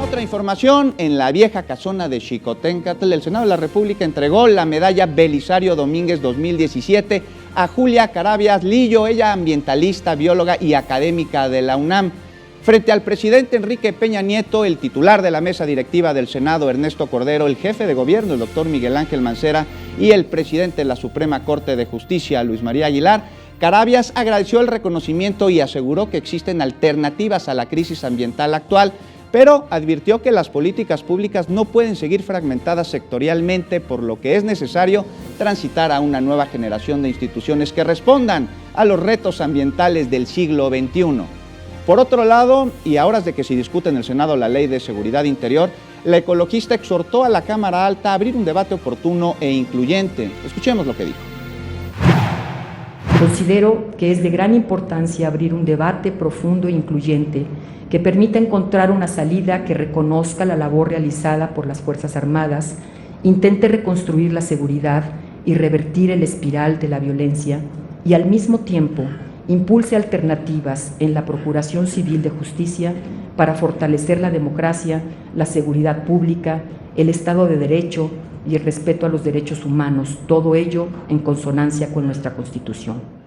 Otra información, en la vieja casona de Xicoténcatl, el Senado de la República entregó la medalla Belisario Domínguez 2017 a Julia Carabias Lillo, ella ambientalista, bióloga y académica de la UNAM. Frente al presidente Enrique Peña Nieto, el titular de la mesa directiva del Senado, Ernesto Cordero, el jefe de gobierno, el doctor Miguel Ángel Mancera, y el presidente de la Suprema Corte de Justicia, Luis María Aguilar, Carabias agradeció el reconocimiento y aseguró que existen alternativas a la crisis ambiental actual, pero advirtió que las políticas públicas no pueden seguir fragmentadas sectorialmente, por lo que es necesario transitar a una nueva generación de instituciones que respondan a los retos ambientales del siglo XXI. Por otro lado, y a horas de que se discute en el Senado la Ley de Seguridad Interior, la ecologista exhortó a la Cámara Alta a abrir un debate oportuno e incluyente. Escuchemos lo que dijo. Considero que es de gran importancia abrir un debate profundo e incluyente que permita encontrar una salida que reconozca la labor realizada por las Fuerzas Armadas, intente reconstruir la seguridad y revertir el espiral de la violencia y al mismo tiempo impulse alternativas en la Procuración Civil de Justicia para fortalecer la democracia, la seguridad pública, el Estado de Derecho y el respeto a los derechos humanos, todo ello en consonancia con nuestra Constitución.